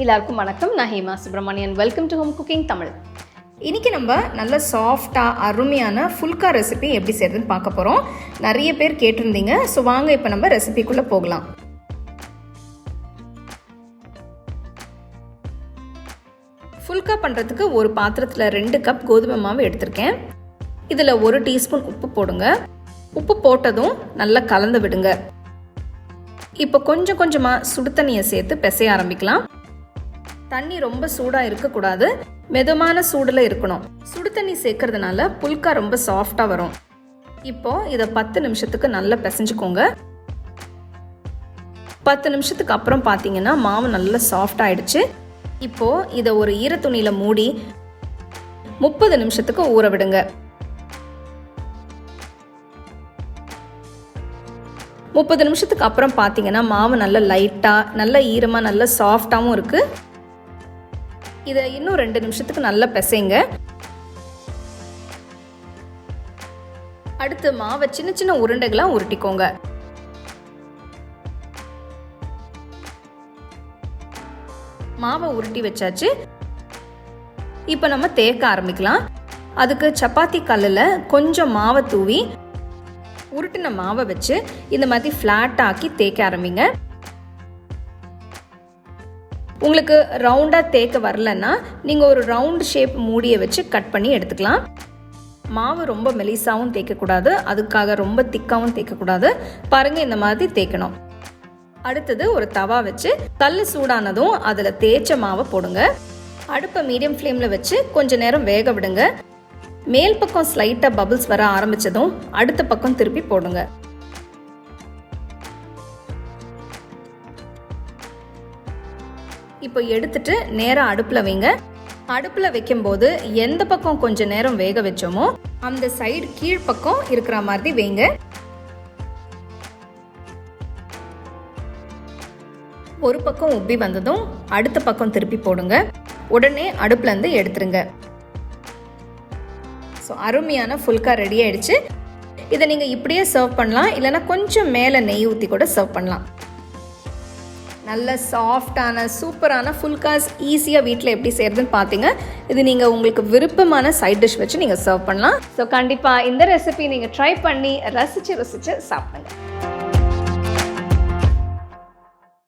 எல்லாருக்கும் வணக்கம். நான் Hema Subramanian. Welcome to home cooking Tamil. இன்றைக்கி நம்ம நல்ல சாஃப்டாக அருமையான ஃபுல்கா ரெசிபி எப்படி செய்கிறதுன்னு பார்க்க போகிறோம். நிறைய பேர் கேட்டிருந்தீங்க. ஸோ வாங்க இப்போ நம்ம ரெசிபிக்குள்ளே போகலாம். ஃபுல்கா பண்ணுறதுக்கு ஒரு பாத்திரத்தில் 2 கப் கோதுமை மாவு எடுத்திருக்கேன். இதில் 1 டீஸ்பூன் உப்பு போடுங்க. உப்பு போட்டதும் நல்லா கலந்து விடுங்க. இப்போ கொஞ்சம் கொஞ்சமாக சுடு தண்ணியை சேர்த்து பிசைய ஆரம்பிக்கலாம். தண்ணி ரொம்ப சூடாக இருக்கக்கூடாது, மிதமான சூடில் இருக்கணும். சுடு தண்ணி சேர்க்கறதுனால புல்கா ரொம்ப சாஃப்டாக வரும். இப்போ இதை 10 நிமிஷத்துக்கு நல்லா பிசைஞ்சுக்கோங்க. 10 நிமிஷத்துக்கு அப்புறம் பார்த்தீங்கன்னா மாவு நல்லா சாஃப்ட் ஆயிடுச்சு. இப்போ இதை ஒரு ஈரத்துணியில் மூடி 30 நிமிஷத்துக்கு ஊற விடுங்க. 30 நிமிஷத்துக்கு அப்புறம் பார்த்தீங்கன்னா மாவு நல்லா லைட்டாக, நல்ல ஈரமாக, நல்ல சாஃப்டாகவும் இருக்குது. இதை இன்னும் 2 நிமிஷத்துக்கு நல்லா பிசைங்க. அடுத்து மாவை சின்ன சின்ன உருண்டைகளாக உருட்டிக்கோங்க. மாவை உருட்டி வச்சாச்சு. இப்போ நம்ம தேய்க்க ஆரம்பிக்கலாம். அதுக்கு சப்பாத்தி கல்லில் கொஞ்சம் மாவை தூவி உருட்டின மாவை வச்சு இந்த மாதிரி ஃப்ளாட் ஆக்கி தேய்க்க ஆரம்பிங்க. உங்களுக்கு ரவுண்டாக தேய்க்க வரலன்னா நீங்கள் ஒரு ரவுண்ட் ஷேப் மூடியை வச்சு கட் பண்ணி எடுத்துக்கலாம். மாவு ரொம்ப மெலிசாவும் தேய்க்கக்கூடாது, அதுக்காக ரொம்ப திக்காகவும் தேய்க்கக்கூடாது. பாருங்கள், இந்த மாதிரி தேய்க்கணும். அடுத்தது ஒரு தவா வச்சு கல் சூடானதும் அதில் தேய்ச்ச மாவை போடுங்க. அடுப்பை மீடியம் ஃப்ளேமில் வச்சு கொஞ்ச நேரம் வேக விடுங்க. மேல் பக்கம் ஸ்லைட்டாக பபிள்ஸ் வர ஆரம்பித்ததும் அடுத்த பக்கம் திருப்பி போடுங்க. இப்போ எடுத்துட்டு நேராக அடுப்பில் வைங்க. அடுப்பில் வைக்கும்போது எந்த பக்கம் கொஞ்ச நேரம் வேக வச்சோமோ அந்த சைடு கீழ்ப்பக்கம் இருக்கிற மாதிரி வைங்க. ஒரு பக்கம் உப்பி வந்ததும் அடுத்த பக்கம் திருப்பி போடுங்க. உடனே அடுப்புலேருந்து எடுத்துருங்க. ஸோ அருமையான ஃபுல்கா ரெடி ஆயிடுச்சு. இதை நீங்கள் இப்படியே சர்வ் பண்ணலாம், இல்லைன்னா கொஞ்சம் மேலே நெய் ஊற்றி கூட சர்வ் பண்ணலாம். நல்ல சாஃப்டான சூப்பரான ஃபுல்காஸ் ஈஸியாக வீட்டில் எப்படி செய்கிறதுன்னு பார்த்தீங்க. இது நீங்கள் உங்களுக்கு விருப்பமான சைட் டிஷ் வச்சு நீங்கள் சர்வ் பண்ணலாம். ஸோ கண்டிப்பாக இந்த ரெசிபி நீங்கள் ட்ரை பண்ணி ரசித்து சாப்பிடுங்க.